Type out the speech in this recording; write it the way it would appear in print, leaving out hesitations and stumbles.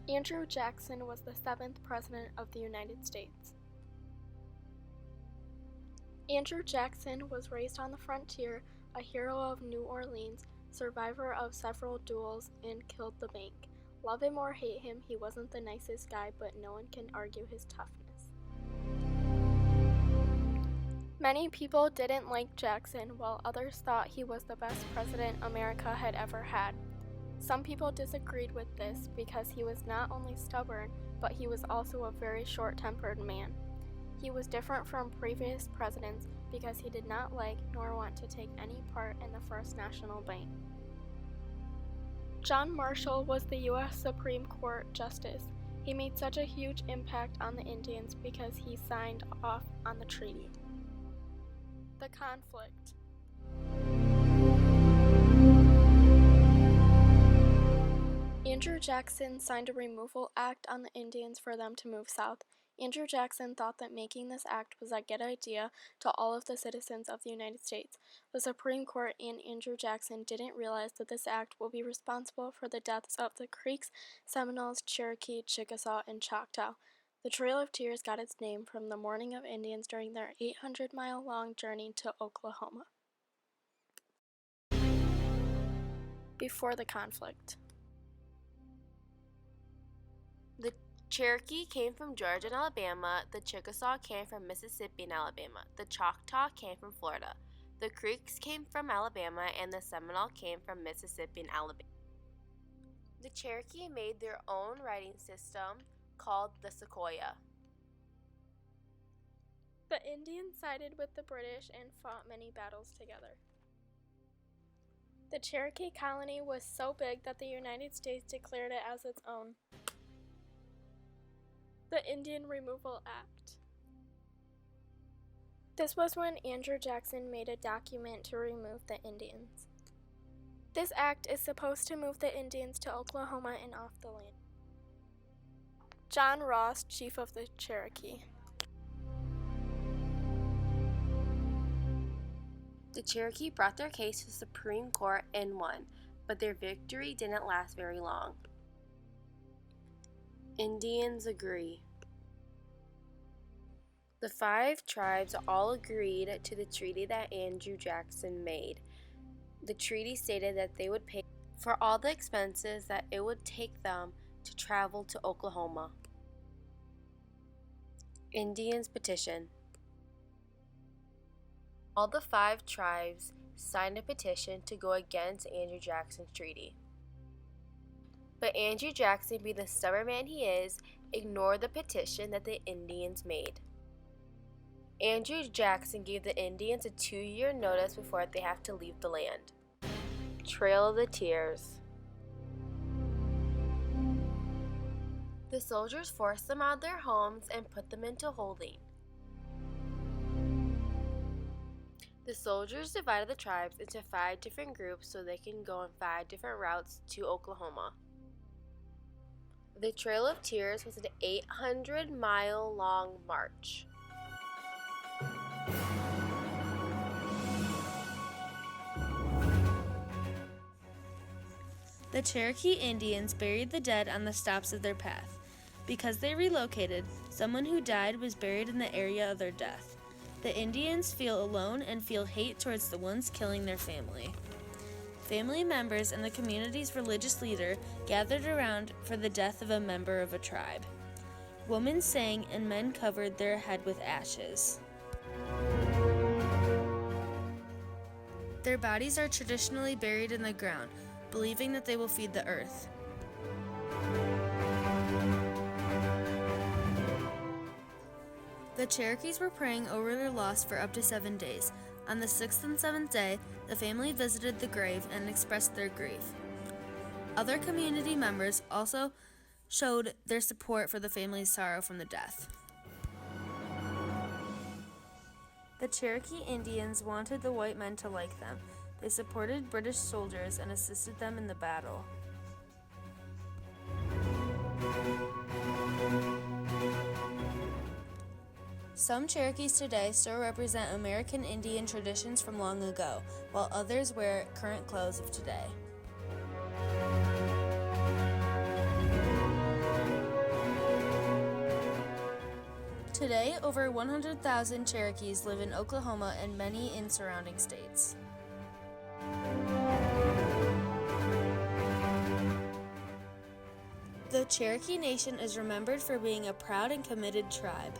Andrew Jackson was the 7th President of the United States. Andrew Jackson was raised on the frontier, a hero of New Orleans, survivor of several duels, and killed the bank. Love him or hate him, he wasn't the nicest guy, but no one can argue his toughness. Many people didn't like Jackson, while others thought he was the best president America had ever had. Some people disagreed with this because he was not only stubborn, but he was also a very short-tempered man. He was different from previous presidents because he did not like nor want to take any part in the First National Bank. John Marshall was the U.S. Supreme Court Justice. He made such a huge impact on the Indians because he signed off on the treaty. The conflict. Andrew Jackson signed a removal act on the Indians for them to move south. Andrew Jackson thought that making this act was a good idea to all of the citizens of the United States. The Supreme Court and Andrew Jackson didn't realize that this act will be responsible for the deaths of the Creeks, Seminoles, Cherokee, Chickasaw, and Choctaw. The Trail of Tears got its name from the mourning of Indians during their 800-mile-long journey to Oklahoma. Before the conflict. The Cherokee came from Georgia and Alabama, the Chickasaw came from Mississippi and Alabama, the Choctaw came from Florida, the Creeks came from Alabama, and the Seminole came from Mississippi and Alabama. The Cherokee made their own writing system called the Sequoia. The Indians sided with the British and fought many battles together. The Cherokee colony was so big that the United States declared it as its own. The Indian Removal Act. This was when Andrew Jackson made a document to remove the Indians. This act is supposed to move the Indians to Oklahoma and off the land. John Ross, Chief of the Cherokee. The Cherokee brought their case to the Supreme Court and won, but their victory didn't last very long. Indians agree. The 5 tribes all agreed to the treaty that Andrew Jackson made. The treaty stated that they would pay for all the expenses that it would take them to travel to Oklahoma. Indians petition. All the 5 tribes signed a petition to go against Andrew Jackson's treaty. But Andrew Jackson, being the stubborn man he is, ignored the petition that the Indians made. Andrew Jackson gave the Indians a 2-year notice before they have to leave the land. Trail of the Tears. The soldiers forced them out of their homes and put them into holding. The soldiers divided the tribes into 5 different groups so they can go on 5 different routes to Oklahoma. The Trail of Tears was an 800-mile-long march. The Cherokee Indians buried the dead on the stops of their path. Because they relocated, someone who died was buried in the area of their death. The Indians feel alone and feel hate towards the ones killing their family. Family members and the community's religious leader gathered around for the death of a member of a tribe. Women sang and men covered their head with ashes. Their bodies are traditionally buried in the ground, believing that they will feed the earth. The Cherokees were praying over their loss for up to 7 days. On the 6th and 7th day, the family visited the grave and expressed their grief. Other community members also showed their support for the family's sorrow from the death. The Cherokee Indians wanted the white men to like them. They supported British soldiers and assisted them in the battle. Some Cherokees today still represent American Indian traditions from long ago, while others wear current clothes of today. Today, over 100,000 Cherokees live in Oklahoma and many in surrounding states. The Cherokee Nation is remembered for being a proud and committed tribe.